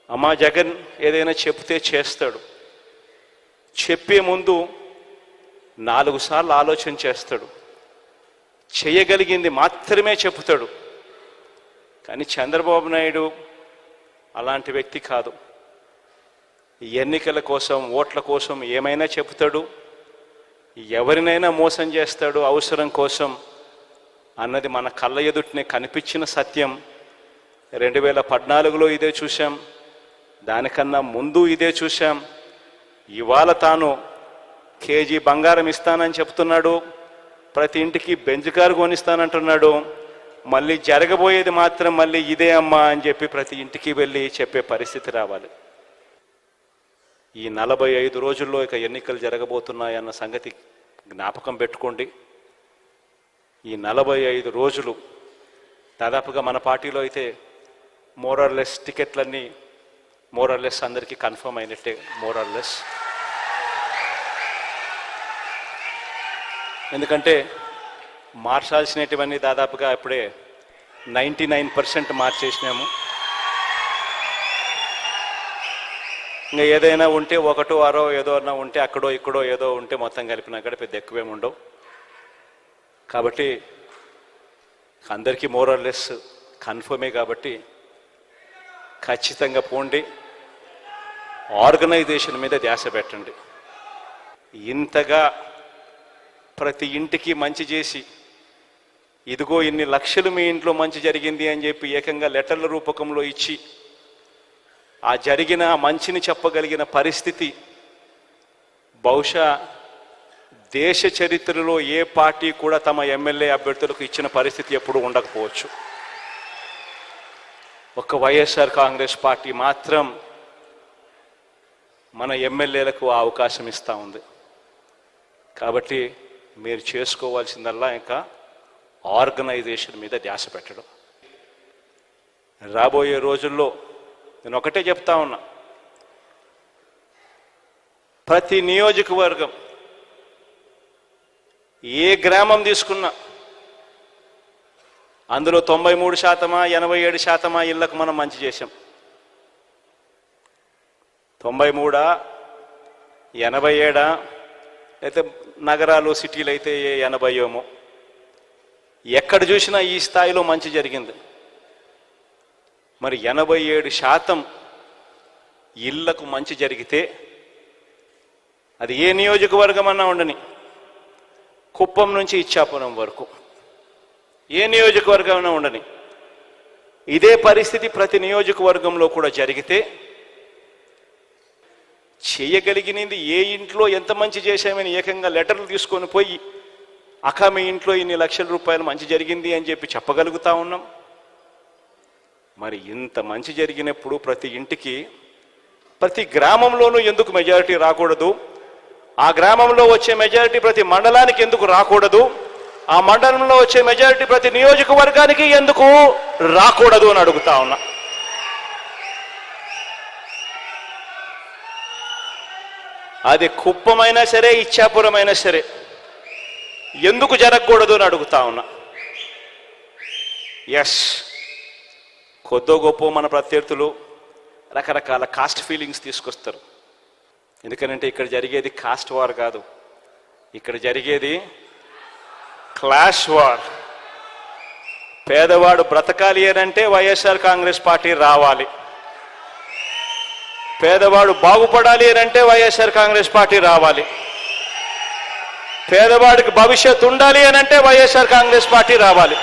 అమ్మా జగన్ ఏదైనా చెప్తే చేస్తాడు, చెప్పే ముందు 4 సార్లు ఆలోచన చేస్తాడు, చేయగలిగింది మాత్రమే చెబుతాడు. కానీ చంద్రబాబు నాయుడు అలాంటి వ్యక్తి కాదు. ఎన్నికల కోసం, ఓట్ల కోసం ఏమైనా చెబుతాడు, ఎవరినైనా మోసం చేస్తాడు అవసరం కోసం అన్నది మన కళ్ళ ఎదుటనే కనిపించిన సత్యం. 2014లో ఇదే చూశాం, దానికన్నా ముందు ఇదే చూశాం. ఇవాళ తాను కేజీ బంగారం ఇస్తానని చెప్తున్నాడు, ప్రతి ఇంటికి బెంజ్ కారు కొనిస్తానంటున్నాడు. మళ్ళీ జరగబోయేది మాత్రం మళ్ళీ ఇదే అమ్మా అని చెప్పి ప్రతి ఇంటికి వెళ్ళి చెప్పే పరిస్థితి రావాలి. ఈ 45 రోజుల్లో ఇక ఎన్నికలు జరగబోతున్నాయన్న సంగతి జ్ఞాపకం పెట్టుకోండి. ఈ 45 రోజులు దాదాపుగా మన పార్టీలో అయితే మోరర్లెస్ టికెట్లన్నీ మోరర్లెస్ అందరికీ కన్ఫర్మ్ అయినట్టే. మోరర్లెస్ ఎందుకంటే మార్చాల్సినటువన్నీ దాదాపుగా ఇప్పుడే 99% మార్చేసినాము. ఇంకా ఏదైనా ఉంటే 1 6 ఏదో అన్నా ఉంటే అక్కడో ఇక్కడో ఏదో ఉంటే మొత్తం కలిపినా కూడా పెద్ద ఎక్కువేమి ఉండవు. కాబట్టి అందరికీ మోరర్లెస్ కన్ఫర్మే. కాబట్టి ఖచ్చితంగా పోండి, ఆర్గనైజేషన్ మీద ధ్యాస పెట్టండి. ఇంతగా ప్రతి ఇంటికి మంచి చేసి, ఇదిగో ఇన్ని లక్షలు మీ ఇంట్లో మంచి జరిగింది అని చెప్పి ఏకంగా లెటర్ల రూపకంలో ఇచ్చి ఆ జరిగిన మంచిని చెప్పగలిగిన పరిస్థితి బహుశా దేశ చరిత్రలో ఏ పార్టీ కూడా తమ ఎమ్మెల్యే అభ్యర్థులకు ఇచ్చిన పరిస్థితి ఎప్పుడూ ఉండకపోవచ్చు. ఒక్క వైఎస్ఆర్ కాంగ్రెస్ పార్టీ మాత్రం మన ఎమ్మెల్యేలకు ఆ అవకాశం ఇస్తూ ఉంది. కాబట్టి మీరు చేసుకోవాల్సిందల్లా ఇంకా ఆర్గనైజేషన్ మీద ధ్యాస పెట్టడం. రాబోయే రోజుల్లో నేను ఒకటే చెప్తా ఉన్నా, ప్రతి నియోజకవర్గం ఏ గ్రామం తీసుకున్నా అందులో 93% 87% ఇళ్లకు మనం మంచి చేశాం. 93 87 అయితే నగరాలు సిటీలు అయితే 80 ఎక్కడ చూసినా ఈ స్థాయిలో మంచి జరిగింది. మరి 87% ఇళ్లకు మంచి జరిగితే అది ఏ నియోజకవర్గం అన్నా ఉండని, కుప్పం నుంచి ఇచ్చాపురం వరకు ఏ నియోజకవర్గం అన్నా ఉండని, ఇదే పరిస్థితి ప్రతి నియోజకవర్గంలో కూడా జరిగితే చేయగలిగినది ఏ ఇంట్లో ఎంత మంచి చేశామని ఏకంగా లెటర్లు తీసుకొని పోయి అక్క మీ ఇంట్లో ఇన్ని లక్షల రూపాయలు మంచి జరిగింది అని చెప్పి చెప్పగలుగుతా ఉన్నాం. మరి ఇంత మంచి జరిగినప్పుడు ప్రతి ఇంటికి, ప్రతి గ్రామంలోనూ ఎందుకు మెజారిటీ రాకూడదు? ఆ గ్రామంలో వచ్చే మెజారిటీ ప్రతి మండలానికి ఎందుకు రాకూడదు? ఆ మండలంలో వచ్చే మెజారిటీ ప్రతి నియోజకవర్గానికి ఎందుకు రాకూడదు అని అడుగుతా ఉన్నా. అది కుప్పమైనా సరే, ఇచ్చాపురమైనా సరే ఎందుకు జరగకూడదు అని అడుగుతా ఉన్నా. ఎస్, కొద్దో గొప్ప మన ప్రత్యర్థులు రకరకాల కాస్ట్ ఫీలింగ్స్ తీసుకొస్తారు. ఎందుకంటే ఇక్కడ జరిగేది కాస్ట్ వార్ కాదు, ఇక్కడ జరిగేది క్లాష్ వార్. పేదవాడు బ్రతకాలి అనంటే వైఎస్ఆర్ కాంగ్రెస్ పార్టీ రావాలి, పేదవాడు బాగుపడాలి అనంటే వైఎస్ఆర్ కాంగ్రెస్ పార్టీ రావాలి, పేదవాడికి భవిష్యత్తు ఉండాలి అనంటే వైఎస్ఆర్ కాంగ్రెస్ పార్టీ రావాలి.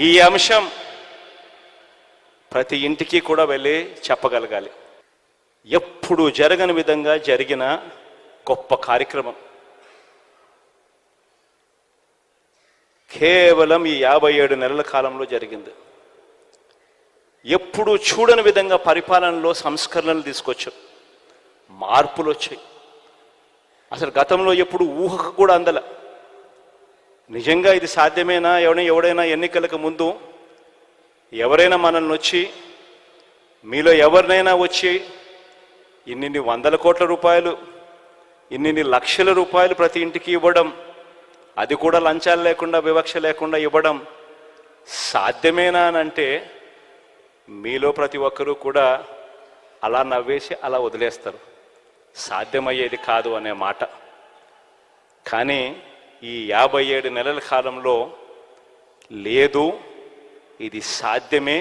ఈ అంశం ప్రతి ఇంటికి కూడా వెళ్ళి చెప్పగలగాలి. ఎప్పుడు జరగని విధంగా జరిగిన గొప్ప కార్యక్రమం కేవలం ఈ 57 నెలల కాలంలో జరిగింది. ఎప్పుడు చూడని విధంగా పరిపాలనలో సంస్కరణలు తీసుకొచ్చాం, మార్పులు వచ్చాయి. అసలు గతంలో ఎప్పుడు ఊహకు కూడా అందల. నిజంగా ఇది సాధ్యమేనా? ఎవడైనా ఎన్నికలకు ముందు ఎవరైనా మనల్ని వచ్చి, మీలో ఎవరినైనా వచ్చి ఇన్ని 100 కోట్ల రూపాయలు, ఇన్ని లక్షల రూపాయలు ప్రతి ఇంటికి ఇవ్వడం, అది కూడా లంచాలు లేకుండా, వివక్ష లేకుండా ఇవ్వడం సాధ్యమేనా అని అంటే మీలో ప్రతి ఒక్కరూ కూడా అలా నవ్వేసి అలా వదిలేస్తారు, సాధ్యమయ్యేది కాదు అనే మాట. కానీ ఈ 57 నెలల కాలంలో లేదు, ఇది సాధ్యమే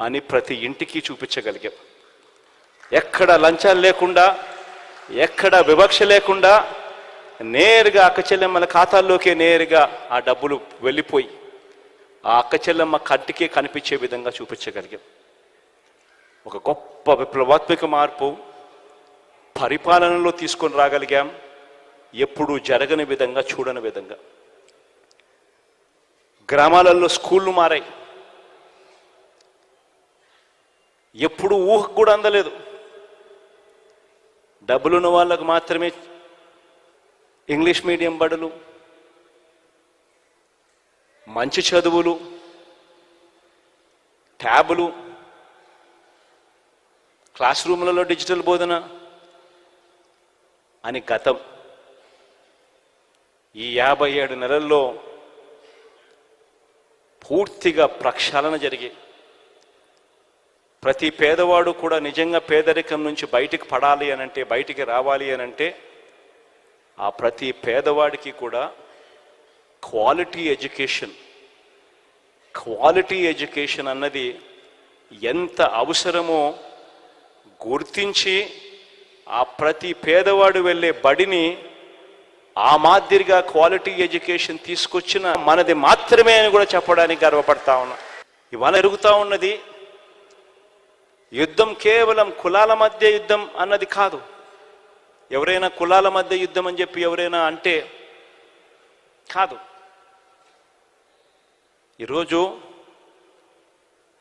అని ప్రతి ఇంటికి చూపించగలిగాం. ఎక్కడ లంచాలు లేకుండా, ఎక్కడ వివక్ష లేకుండా నేరుగా అక్క చెల్లెమ్మల ఖాతాల్లోకే నేరుగా ఆ డబ్బులు వెళ్ళిపోయి ఆ అక్క చెల్లెమ్మ కంటికే కనిపించే విధంగా చూపించగలిగాం. ఒక గొప్ప విప్లవాత్మక మార్పు పరిపాలనలో తీసుకొని రాగలిగాం, ఎప్పుడూ జరగని విధంగా, చూడని విధంగా. గ్రామాలలో స్కూళ్ళు మారాయి, ఎప్పుడు ఊహకు కూడా అందలేదు. డబ్బులున్న వాళ్ళకు మాత్రమే ఇంగ్లీష్ మీడియం బడులు, మంచి చదువులు, ట్యాబులు, క్లాస్ రూమ్లలో డిజిటల్ బోధన అని గతం. ఈ 57 నెలల్లో పూర్తిగా ప్రక్షాళన జరిగి ప్రతి పేదవాడు కూడా నిజంగా పేదరికం నుంచి బయటికి పడాలి అనంటే, బయటికి రావాలి అనంటే ఆ ప్రతి పేదవాడికి కూడా క్వాలిటీ ఎడ్యుకేషన్ అన్నది ఎంత అవసరమో గుర్తించి ఆ ప్రతి పేదవాడు వెళ్ళే బడిని ఆ మాదిరిగా క్వాలిటీ ఎడ్యుకేషన్ తీసుకొచ్చిన మనది మాత్రమే అని కూడా చెప్పడానికి గర్వపడతా ఉన్నా. ఇవాళ ఎరుగుతూ ఉన్నది యుద్ధం కేవలం కులాల మధ్య యుద్ధం అన్నది కాదు. ఎవరైనా కులాల మధ్య యుద్ధం అని చెప్పి ఎవరైనా అంటే కాదు. ఈరోజు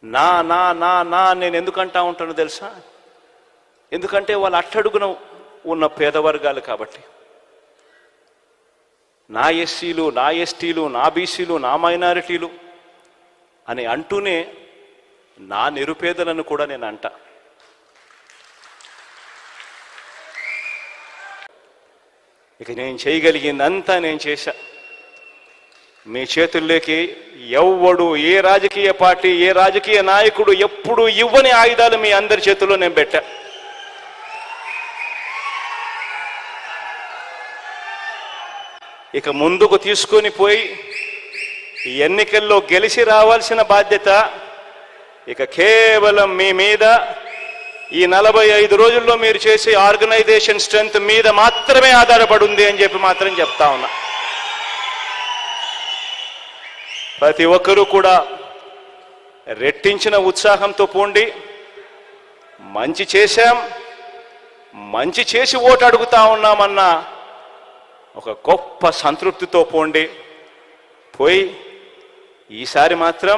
నా నా నా నా నేను ఎందుకంటా ఉంటానో తెలుసా? ఎందుకంటే వాళ్ళు అట్టడుగున ఉన్న పేదవర్గాలు కాబట్టి. నా ఎస్సీలు, నా ఎస్టీలు, నా బీసీలు, నా మైనారిటీలు అని అంటూనే నా నిరుపేదలను కూడా నేను అంట. ఇక నేను చేయగలిగిందంతా నేను చేశా. మీ చేతుల్లోకి ఎవ్వడు, ఏ రాజకీయ పార్టీ, ఏ రాజకీయ నాయకుడు ఎప్పుడు ఇవ్వని ఆయుధాలు మీ అందరి చేతుల్లో నేను పెట్టా. ఇక ముందుకు తీసుకొని పోయి ఎన్నికల్లో గెలిచి రావాల్సిన బాధ్యత ఇక కేవలం మీ మీద, ఈ 45 రోజుల్లో మీరు చేసే ఆర్గనైజేషన్ స్ట్రెంగ్త్ మీద మాత్రమే ఆధారపడి ఉంది అని చెప్పి మాత్రం చెప్తా ఉన్నా. ప్రతి ఒక్కరూ కూడా రెట్టించిన ఉత్సాహంతో పోండి. మంచి చేశాం, మంచి చేసి ఓటు అడుగుతా ఉన్నామన్న ఒక గొప్ప సంతృప్తితో పోండి. పోయి ఈసారి మాత్రం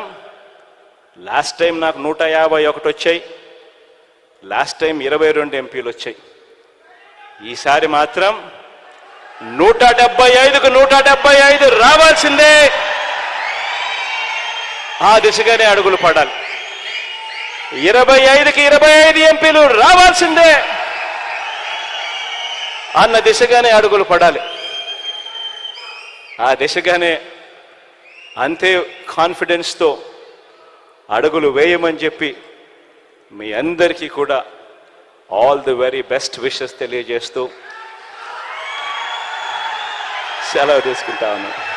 లాస్ట్ టైం నాకు 151 వచ్చాయి, లాస్ట్ టైం 22 ఎంపీలు వచ్చాయి. ఈసారి మాత్రం 175కు 175 రావాల్సిందే. ఆ దిశగానే అడుగులు పడాలి. 25కి 25 ఎంపీలు రావాల్సిందే అన్న దిశగానే అడుగులు పడాలి. ఆ దిశగానే అంతే కాన్ఫిడెన్స్తో అడుగులు వేయమని చెప్పి మీ అందరికీ కూడా all the very best wishes తెలియజేస్తూ సెలవు తీసుకుంటా ఉన్నాను.